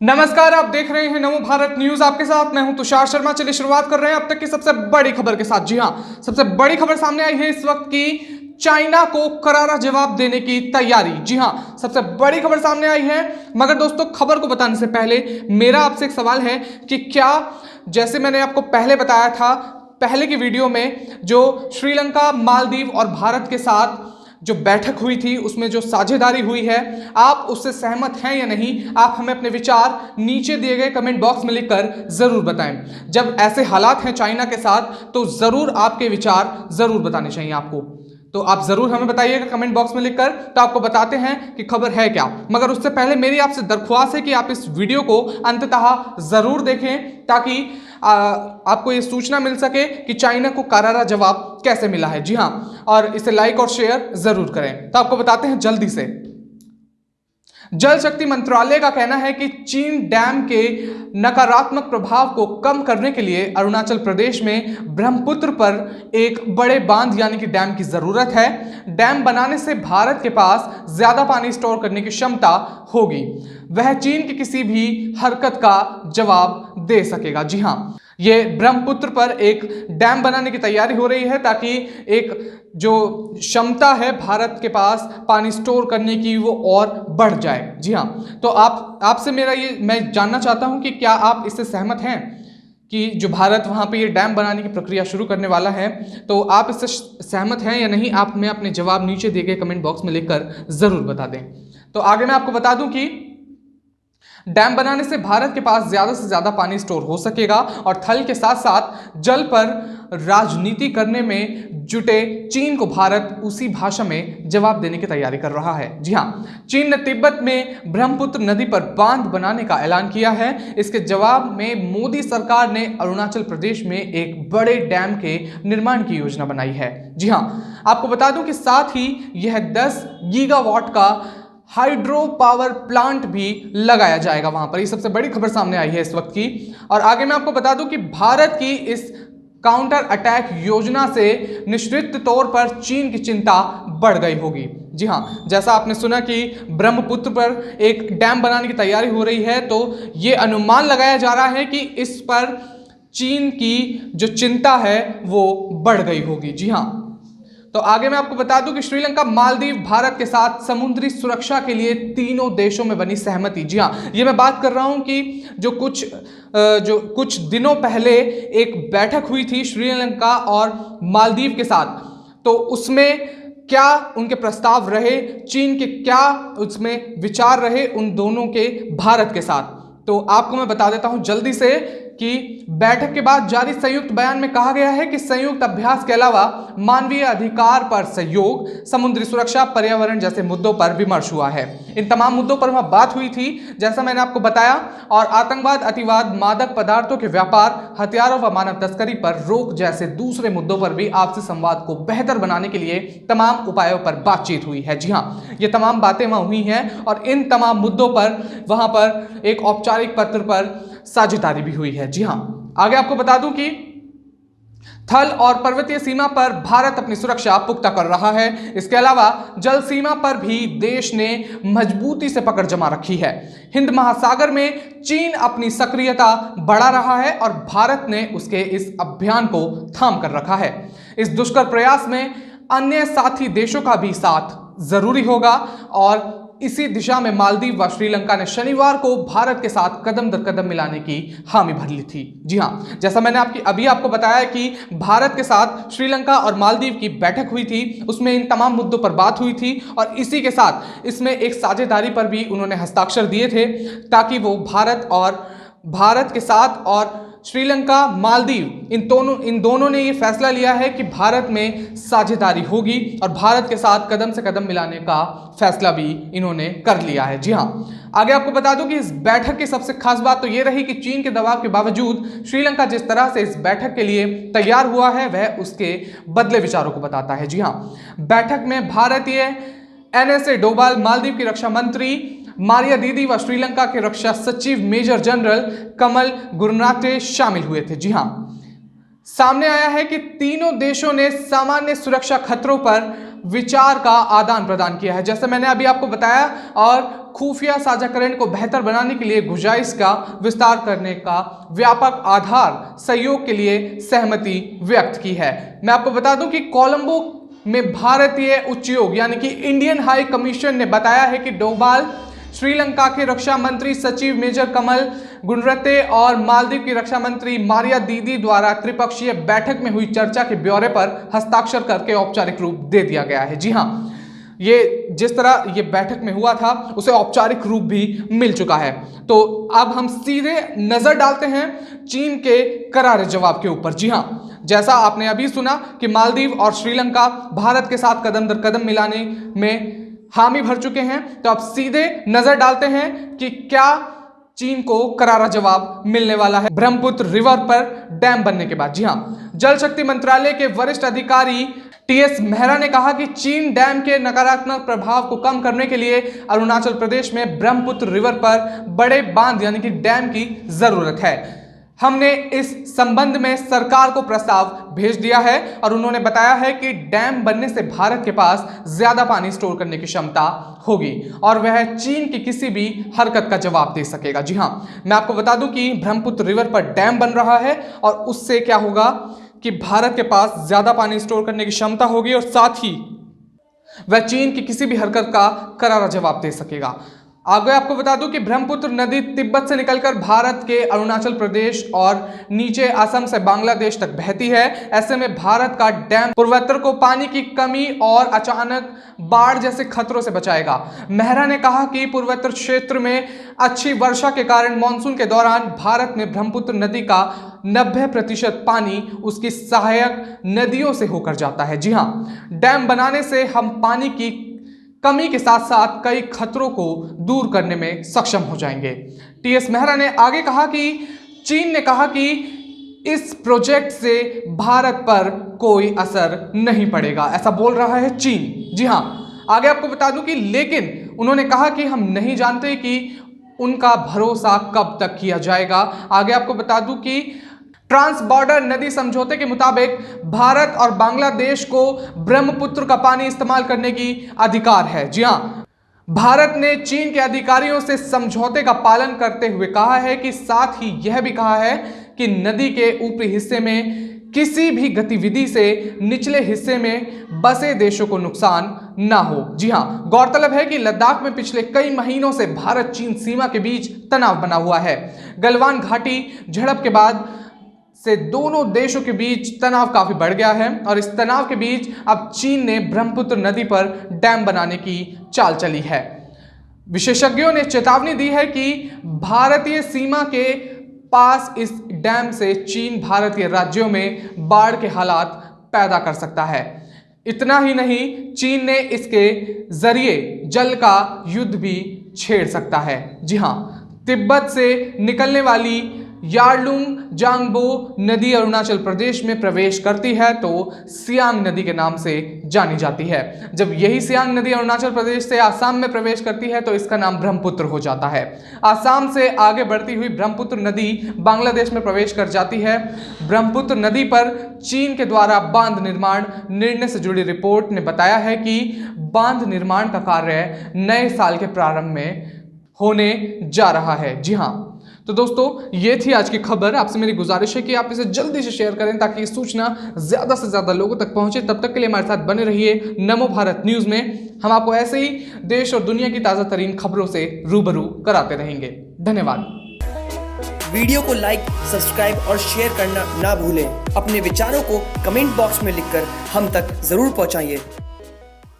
नमस्कार, आप देख रहे हैं नमो भारत न्यूज। आपके साथ मैं हूं तुषार शर्मा। चलिए शुरुआत कर रहे हैं अब तक की सबसे बड़ी खबर के साथ। जी हां, सबसे बड़ी खबर सामने आई है इस वक्त की चाइना को करारा जवाब देने की तैयारी। जी हां, सबसे बड़ी खबर सामने आई है। मगर दोस्तों, खबर को बताने से पहले मेरा आपसे एक सवाल है कि क्या, जैसे मैंने आपको पहले बताया था पहले की वीडियो में, जो श्रीलंका, मालदीव और भारत के साथ जो बैठक हुई थी उसमें जो साझेदारी हुई है, आप उससे सहमत हैं या नहीं? आप हमें अपने विचार नीचे दिए गए कमेंट बॉक्स में लिखकर जरूर बताएं। जब ऐसे हालात हैं चाइना के साथ तो जरूर आपके विचार जरूर बताने चाहिए आपको। तो आप जरूर हमें बताइएगा कमेंट बॉक्स में लिखकर, तो आपको बताते हैं कि खबर है क्या। मगर उससे पहले मेरी आपसे दरख्वास्त है कि आप इस वीडियो को अंततः जरूर देखें, ताकि आपको ये सूचना मिल सके कि चाइना को करारा जवाब कैसे मिला है। जी हां, और इसे लाइक और शेयर जरूर करें। तो आपको बताते हैं जल्दी से। जल शक्ति मंत्रालय का कहना है कि चीन डैम के नकारात्मक प्रभाव को कम करने के लिए अरुणाचल प्रदेश में ब्रह्मपुत्र पर एक बड़े बांध यानी कि डैम की जरूरत है। डैम बनाने से भारत के पास ज्यादा पानी स्टोर करने की क्षमता होगी। वह चीन की किसी भी हरकत का जवाब दे सकेगा। जी हां, ये ब्रह्मपुत्र पर एक डैम बनाने की तैयारी हो रही है ताकि एक जो क्षमता है भारत के पास पानी स्टोर करने की वो और बढ़ जाए। जी हाँ, तो आपसे मेरा ये मैं जानना चाहता हूं कि क्या आप इससे सहमत हैं कि जो भारत वहां पे ये डैम बनाने की प्रक्रिया शुरू करने वाला है, तो आप इससे सहमत हैं या नहीं? आप हमें अपने जवाब नीचे दिए गए कमेंट बॉक्स में लिखकर जरूर बता दें। तो आगे मैं आपको बता दूं कि डैम बनाने से भारत के पास ज्यादा से ज्यादा पानी स्टोर हो सकेगा और थल के साथ साथ जल पर राजनीति करने में जुटे चीन को भारत उसी भाषा में जवाब देने की तैयारी कर रहा है। जी हां, चीन ने तिब्बत में ब्रह्मपुत्र नदी पर बांध बनाने का ऐलान किया है। इसके जवाब में मोदी सरकार ने अरुणाचल प्रदेश में एक बड़े डैम के निर्माण की योजना बनाई है। जी हां, आपको बता दूं कि साथ ही यह 10 गीगावाट का हाइड्रो पावर प्लांट भी लगाया जाएगा वहां पर। ये सबसे बड़ी खबर सामने आई है इस वक्त की। और आगे मैं आपको बता दूं कि भारत की इस काउंटर अटैक योजना से निश्चित तौर पर चीन की चिंता बढ़ गई होगी। जी हां, जैसा आपने सुना कि ब्रह्मपुत्र पर एक डैम बनाने की तैयारी हो रही है, तो यह अनुमान लगाया जा रहा है कि इस पर चीन की जो चिंता है वो बढ़ गई होगी। जी हां, तो आगे मैं आपको बता दूं कि श्रीलंका, मालदीव, भारत के साथ समुद्री सुरक्षा के लिए तीनों देशों में बनी सहमति। जी हां, ये मैं बात कर रहा हूं कि जो कुछ दिनों पहले एक बैठक हुई थी श्रीलंका और मालदीव के साथ, तो उसमें क्या उनके प्रस्ताव रहे, चीन के क्या उसमें विचार रहे उन दोनों के भारत के साथ, तो आपको मैं बता देता हूं जल्दी से कि बैठक के बाद जारी संयुक्त बयान में कहा गया है कि संयुक्त अभ्यास के अलावा मानवीय अधिकार पर सहयोग, समुद्री सुरक्षा, पर्यावरण जैसे मुद्दों पर विमर्श हुआ है। इन तमाम मुद्दों पर वहां बात हुई थी, जैसा मैंने आपको बताया, और आतंकवाद, अतिवाद, मादक पदार्थों के व्यापार, हथियारों व मानव तस्करी पर रोक जैसे दूसरे मुद्दों पर भी आपसी संवाद को बेहतर बनाने के लिए तमाम उपायों पर बातचीत हुई है। जी हाँ, ये तमाम बातें वहां हुई हैं और इन तमाम मुद्दों पर वहां पर एक औपचारिक पत्र पर साझेदारी भी हुई है। जी हां, आगे आपको बता दूं कि थल और पर्वतीय सीमा पर भारत अपनी सुरक्षा पुख्ता कर रहा है। इसके अलावा जल सीमा पर भी देश ने मजबूती से पकड़ जमा रखी है। हिंद महासागर में चीन अपनी सक्रियता बढ़ा रहा है और भारत ने उसके इस अभियान को थाम कर रखा है। इस दुष्कर प्रयास में अन्य साथी देशों का भी साथ जरूरी होगा और इसी दिशा में मालदीव व श्रीलंका ने शनिवार को भारत के साथ कदम दर कदम मिलाने की हामी भर ली थी। जी हां, जैसा मैंने अभी आपको बताया कि भारत के साथ श्रीलंका और मालदीव की बैठक हुई थी, उसमें इन तमाम मुद्दों पर बात हुई थी और इसी के साथ इसमें एक साझेदारी पर भी उन्होंने हस्ताक्षर दिए थे, ताकि वो भारत के साथ और श्रीलंका, मालदीव इन दोनों ने ये फैसला लिया है कि भारत में साझेदारी होगी और भारत के साथ कदम से कदम मिलाने का फैसला भी इन्होंने कर लिया है। जी हां, आगे आपको बता दूं कि इस बैठक की सबसे खास बात तो ये रही कि चीन के दबाव के बावजूद श्रीलंका जिस तरह से इस बैठक के लिए तैयार हुआ है वह उसके बदले विचारों को बताता है। जी हां, बैठक में भारतीय NSA डोभाल, मालदीव की रक्षा मंत्री मारिया दीदी व श्रीलंका के रक्षा सचिव मेजर जनरल कमल गुरुनाथे शामिल हुए थे। जी हां, सामने आया है कि तीनों देशों ने सामान्य सुरक्षा खतरों पर विचार का आदान प्रदान किया है, जैसे मैंने अभी आपको बताया, और खुफिया साझाकरण को बेहतर बनाने के लिए गुंजाइश का विस्तार करने का व्यापक आधार सहयोग के लिए सहमति व्यक्त की है। मैं आपको बता दूं कि कोलंबो में भारतीय उच्चायोग यानी कि इंडियन हाई कमीशन ने बताया है कि डोभाल श्रीलंका के रक्षा मंत्री सचिव मेजर कमल गुणरत्ते और मालदीव की रक्षा मंत्री मारिया दीदी द्वारा त्रिपक्षीय बैठक में हुई चर्चा के ब्यौरे पर हस्ताक्षर करके औपचारिक रूप दे दिया गया है। जी हां, ये जिस तरह ये बैठक में हुआ था उसे औपचारिक रूप भी मिल चुका है। तो अब हम सीधे नजर डालते हैं चीन के करारे जवाब के ऊपर। जी हां, जैसा आपने अभी सुना कि मालदीव और श्रीलंका भारत के साथ कदम दर कदम मिलाने में हामी भर चुके हैं, तो अब सीधे नजर डालते हैं कि क्या चीन को करारा जवाब मिलने वाला है ब्रह्मपुत्र रिवर पर डैम बनने के बाद। जी हां, जल शक्ति मंत्रालय के वरिष्ठ अधिकारी टीएस मेहरा ने कहा कि चीन डैम के नकारात्मक प्रभाव को कम करने के लिए अरुणाचल प्रदेश में ब्रह्मपुत्र रिवर पर बड़े बांध यानी कि डैम की जरूरत है। हमने इस संबंध में सरकार को प्रस्ताव भेज दिया है और उन्होंने बताया है कि डैम बनने से भारत के पास ज्यादा पानी स्टोर करने की क्षमता होगी और वह चीन की किसी भी हरकत का जवाब दे सकेगा। जी हां, मैं आपको बता दूं कि ब्रह्मपुत्र रिवर पर डैम बन रहा है और उससे क्या होगा कि भारत के पास ज्यादा पानी स्टोर करने की क्षमता होगी और साथ ही वह चीन की किसी भी हरकत का करारा जवाब दे सकेगा। आगे आपको बता दूं कि ब्रह्मपुत्र नदी तिब्बत से निकलकर भारत के अरुणाचल प्रदेश और नीचे असम से बांग्लादेश तक बहती है। ऐसे में भारत का डैम पूर्वोत्तर को पानी की कमी और अचानक बाढ़ जैसे खतरों से बचाएगा। मेहरा ने कहा कि पूर्वोत्तर क्षेत्र में अच्छी वर्षा के कारण मानसून के दौरान भारत में ब्रह्मपुत्र नदी का 90% पानी उसकी सहायक नदियों से होकर जाता है। जी हां, डैम बनाने से हम पानी की कमी के साथ साथ कई खतरों को दूर करने में सक्षम हो जाएंगे। टीएस मेहरा ने आगे कहा कि चीन ने कहा कि इस प्रोजेक्ट से भारत पर कोई असर नहीं पड़ेगा, ऐसा बोल रहा है चीन। जी हां, आगे आपको बता दूं कि लेकिन उन्होंने कहा कि हम नहीं जानते कि उनका भरोसा कब तक किया जाएगा। आगे आपको बता दूं कि ट्रांस बॉर्डर नदी समझौते के मुताबिक भारत और बांग्लादेश को ब्रह्मपुत्र का पानी इस्तेमाल करने की अधिकार है। जी हां, भारत ने चीन के अधिकारियों से समझौते का पालन करते हुए कहा है कि साथ ही यह भी कहा है कि नदी के ऊपरी हिस्से में किसी भी गतिविधि से निचले हिस्से में बसे देशों को नुकसान ना हो। जी हां, गौरतलब है कि लद्दाख में पिछले कई महीनों से भारत चीन सीमा के बीच तनाव बना हुआ है। गलवान घाटी झड़प के बाद से दोनों देशों के बीच तनाव काफी बढ़ गया है और इस तनाव के बीच अब चीन ने ब्रह्मपुत्र नदी पर डैम बनाने की चाल चली है। विशेषज्ञों ने चेतावनी दी है कि भारतीय सीमा के पास इस डैम से चीन भारतीय राज्यों में बाढ़ के हालात पैदा कर सकता है। इतना ही नहीं, चीन ने इसके जरिए जल का युद्ध भी छेड़ सकता है। जी हां, तिब्बत से निकलने वाली यार्लुंग जांगबो नदी अरुणाचल प्रदेश में प्रवेश करती है तो सियांग नदी के नाम से जानी जाती है। जब यही सियांग नदी अरुणाचल प्रदेश से आसाम में प्रवेश करती है तो इसका नाम ब्रह्मपुत्र हो जाता है। आसाम से आगे बढ़ती हुई ब्रह्मपुत्र नदी बांग्लादेश में प्रवेश कर जाती है। ब्रह्मपुत्र नदी पर चीन के द्वारा बांध निर्माण निर्णय से जुड़ी रिपोर्ट ने बताया है कि बांध निर्माण का कार्य नए साल के प्रारंभ में होने जा रहा है। जी हां, तो दोस्तों ये थी आज की खबर। आपसे मेरी गुजारिश है कि आप इसे जल्दी से शेयर करें ताकि ये सूचना ज़्यादा से ज़्यादा लोगों तक पहुंचे। तब तक के लिए हमारे साथ बने रहिए नमो भारत न्यूज़ में। हम आपको ऐसे ही देश और दुनिया की ताज़ा तरीन खबरों से रूबरू कराते रहेंगे। धन्यवाद। वीडियो को लाइक, सब्सक्राइब और शेयर करना ना भूलें। अपने विचारों को कमेंट बॉक्स में लिखकर हम तक जरूर पहुंचाइए।